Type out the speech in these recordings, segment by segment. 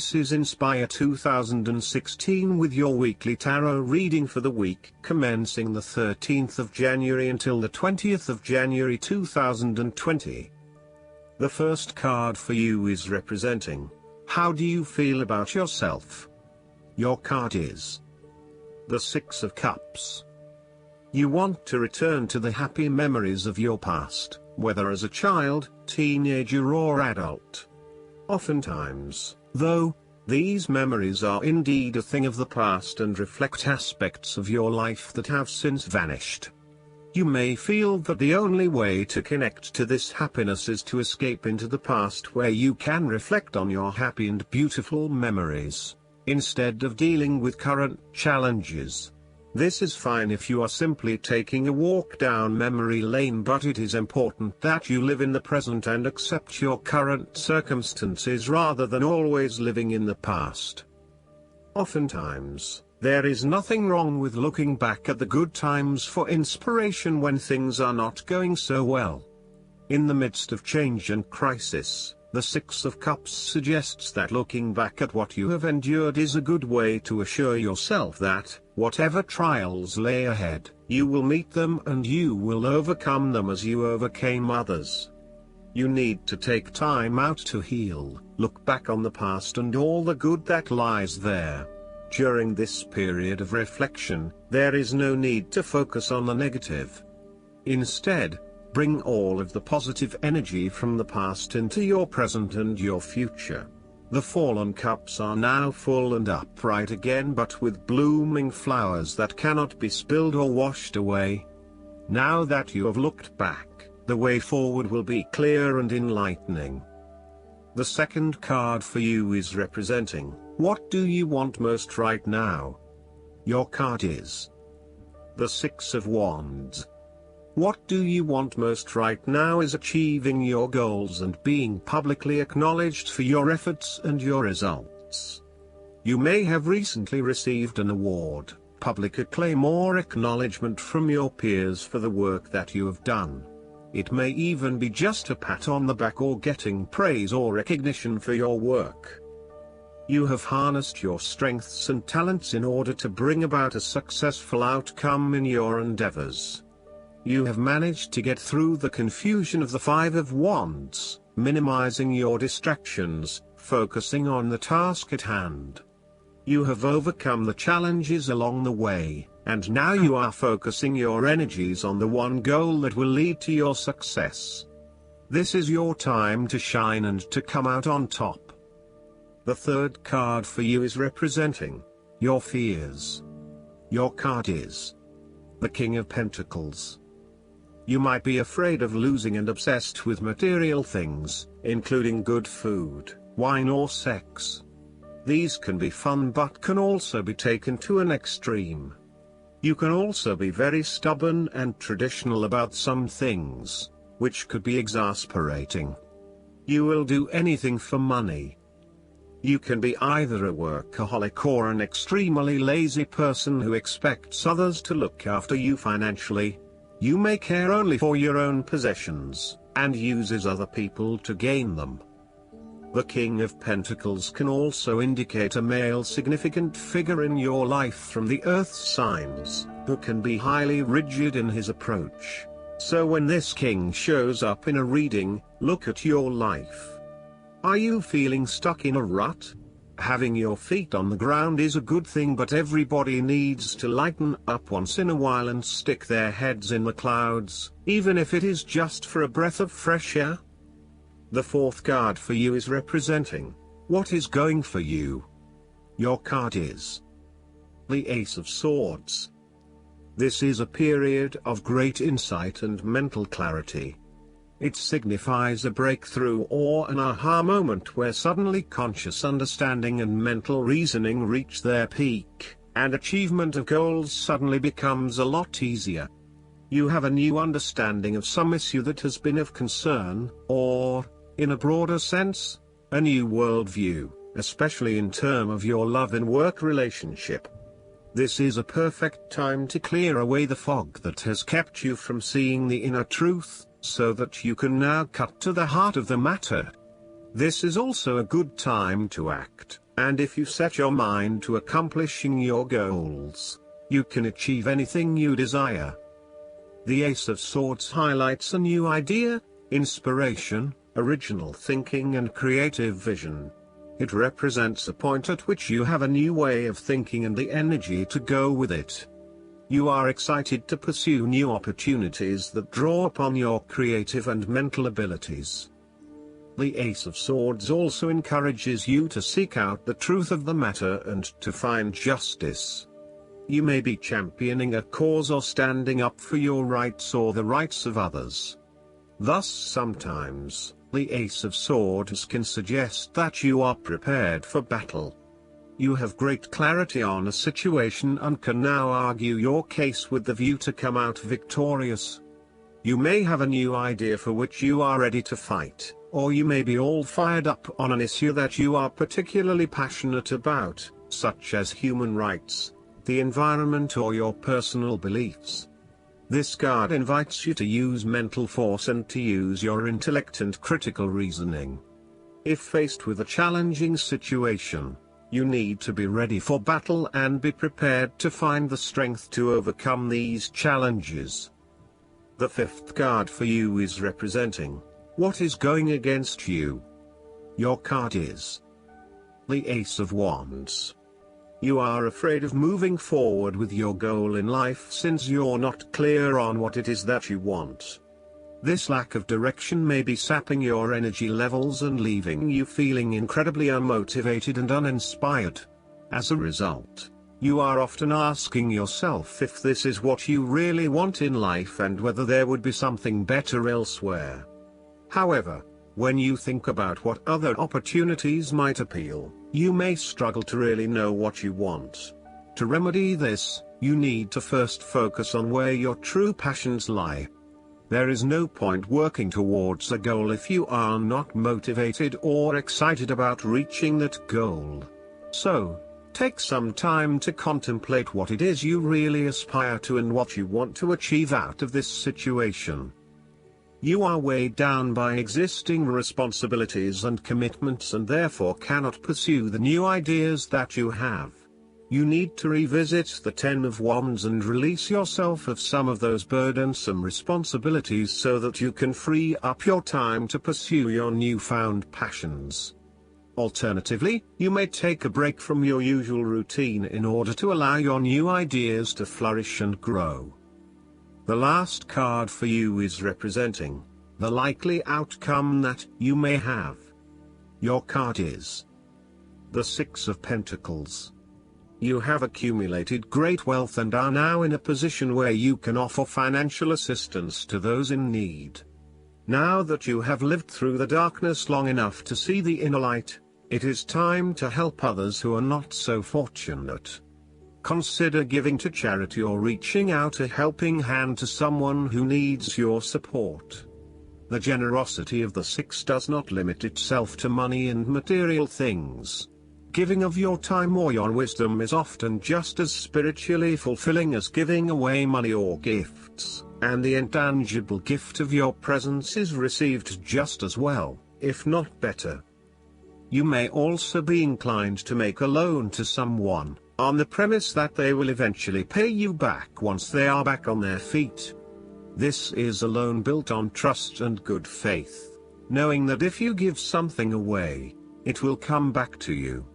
This is Inspire 2016 with your weekly tarot reading for the week commencing the 13th of January until the 20th of January 2020. The first card for you is representing, how do you feel about yourself? Your card is the Six of Cups. You want to return to the happy memories of your past, whether as a child, teenager or adult. Oftentimes, though, these memories are indeed a thing of the past and reflect aspects of your life that have since vanished. You may feel that the only way to connect to this happiness is to escape into the past where you can reflect on your happy and beautiful memories, instead of dealing with current challenges. This is fine if you are simply taking a walk down memory lane, but it is important that you live in the present and accept your current circumstances rather than always living in the past. Oftentimes, there is nothing wrong with looking back at the good times for inspiration when things are not going so well. In the midst of change and crisis, the Six of Cups suggests that looking back at what you have endured is a good way to assure yourself that, whatever trials lay ahead, you will meet them and you will overcome them as you overcame others. You need to take time out to heal, look back on the past and all the good that lies there. During this period of reflection, there is no need to focus on the negative. Instead, bring all of the positive energy from the past into your present and your future. The fallen cups are now full and upright again, but with blooming flowers that cannot be spilled or washed away. Now that you have looked back, the way forward will be clear and enlightening. The second card for you is representing, what do you want most right now? Your card is the Six of Wands. What do you want most right now is achieving your goals and being publicly acknowledged for your efforts and your results. You may have recently received an award, public acclaim or acknowledgement from your peers for the work that you have done. It may even be just a pat on the back or getting praise or recognition for your work. You have harnessed your strengths and talents in order to bring about a successful outcome in your endeavors. You have managed to get through the confusion of the Five of Wands, minimizing your distractions, focusing on the task at hand. You have overcome the challenges along the way, and now you are focusing your energies on the one goal that will lead to your success. This is your time to shine and to come out on top. The third card for you is representing your fears. Your card is the King of Pentacles. You might be afraid of losing and obsessed with material things, including good food, wine or sex. These can be fun but can also be taken to an extreme. You can also be very stubborn and traditional about some things, which could be exasperating. You will do anything for money. You can be either a workaholic or an extremely lazy person who expects others to look after you financially. You may care only for your own possessions, and uses other people to gain them. The King of Pentacles can also indicate a male significant figure in your life from the earth signs, who can be highly rigid in his approach. So when this king shows up in a reading, look at your life. Are you feeling stuck in a rut? Having your feet on the ground is a good thing, but everybody needs to lighten up once in a while and stick their heads in the clouds, even if it is just for a breath of fresh air. The fourth card for you is representing what is going for you. Your card is the Ace of Swords. This is a period of great insight and mental clarity. It signifies a breakthrough or an aha moment where suddenly conscious understanding and mental reasoning reach their peak, and achievement of goals suddenly becomes a lot easier. You have a new understanding of some issue that has been of concern, or, in a broader sense, a new worldview, especially in terms of your love and work relationship. This is a perfect time to clear away the fog that has kept you from seeing the inner truth, so that you can now cut to the heart of the matter. This is also a good time to act, And if you set your mind to accomplishing your goals, you can achieve anything you desire. The Ace of Swords highlights a new idea, inspiration, original thinking and creative vision. It represents a point at which you have a new way of thinking and the energy to go with it. You are excited to pursue new opportunities that draw upon your creative and mental abilities. The Ace of Swords also encourages you to seek out the truth of the matter and to find justice. You may be championing a cause or standing up for your rights or the rights of others. Thus sometimes, the Ace of Swords can suggest that you are prepared for battle. You have great clarity on a situation and can now argue your case with the view to come out victorious. You may have a new idea for which you are ready to fight, or you may be all fired up on an issue that you are particularly passionate about, such as human rights, the environment or your personal beliefs. This card invites you to use mental force and to use your intellect and critical reasoning. If faced with a challenging situation, you need to be ready for battle and be prepared to find the strength to overcome these challenges. The fifth card for you is representing what is going against you. Your card is the Ace of Wands. You are afraid of moving forward with your goal in life since you're not clear on what it is that you want. This lack of direction may be sapping your energy levels and leaving you feeling incredibly unmotivated and uninspired. As a result, you are often asking yourself if this is what you really want in life and whether there would be something better elsewhere. However, when you think about what other opportunities might appeal, you may struggle to really know what you want. To remedy this, you need to first focus on where your true passions lie. There is no point working towards a goal if you are not motivated or excited about reaching that goal. So, take some time to contemplate what it is you really aspire to and what you want to achieve out of this situation. You are weighed down by existing responsibilities and commitments and therefore cannot pursue the new ideas that you have. You need to revisit the Ten of Wands and release yourself of some of those burdensome responsibilities so that you can free up your time to pursue your newfound passions. Alternatively, you may take a break from your usual routine in order to allow your new ideas to flourish and grow. The last card for you is representing the likely outcome that you may have. Your card is the Six of Pentacles. You have accumulated great wealth and are now in a position where you can offer financial assistance to those in need. Now that you have lived through the darkness long enough to see the inner light, it is time to help others who are not so fortunate. Consider giving to charity or reaching out a helping hand to someone who needs your support. The generosity of the Six does not limit itself to money and material things. Giving of your time or your wisdom is often just as spiritually fulfilling as giving away money or gifts, and the intangible gift of your presence is received just as well, if not better. You may also be inclined to make a loan to someone, on the premise that they will eventually pay you back once they are back on their feet. This is a loan built on trust and good faith, knowing that if you give something away, it will come back to you.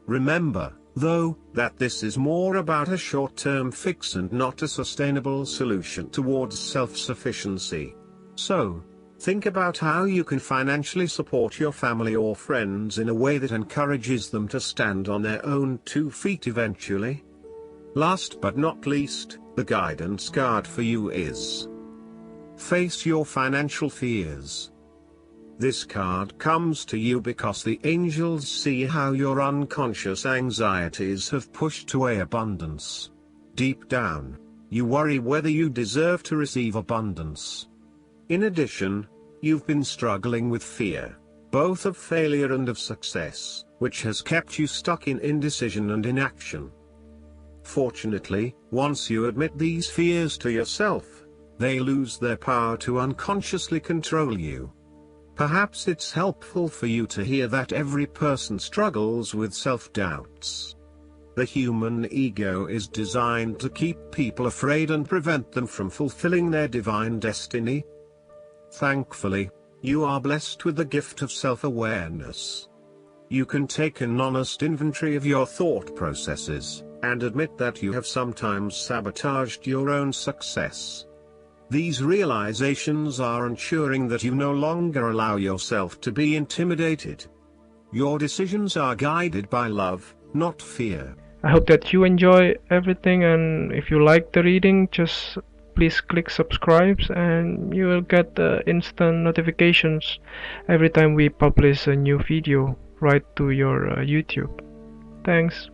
Remember, though, that this is more about a short-term fix and not a sustainable solution towards self-sufficiency. So, think about how you can financially support your family or friends in a way that encourages them to stand on their own 2 feet eventually. Last but not least, the guidance card for you is Face Your Financial Fears. This card comes to you because the angels see how your unconscious anxieties have pushed away abundance. Deep down, you worry whether you deserve to receive abundance. In addition, you've been struggling with fear, both of failure and of success, which has kept you stuck in indecision and inaction. Fortunately, once you admit these fears to yourself, they lose their power to unconsciously control you. Perhaps it's helpful for you to hear that every person struggles with self-doubts. The human ego is designed to keep people afraid and prevent them from fulfilling their divine destiny. Thankfully, you are blessed with the gift of self-awareness. You can take an honest inventory of your thought processes, and admit that you have sometimes sabotaged your own success. These realizations are ensuring that you no longer allow yourself to be intimidated. Your decisions are guided by love, not fear. I hope that you enjoy everything, and if you like the reading, just please click subscribe and you will get instant notifications every time we publish a new video right to your YouTube. Thanks.